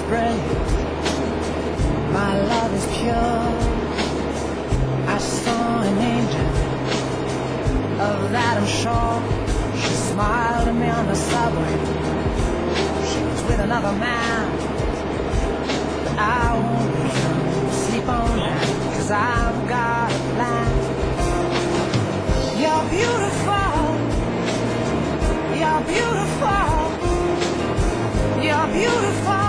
brilliant, my love is pure. I saw an angel, of that I'm sure. She smiled at me on the subway. She was with another man, but I won't be young. Sleep on that, 'cause I've got a plan. You're beautiful, you're beautiful, you're beautiful.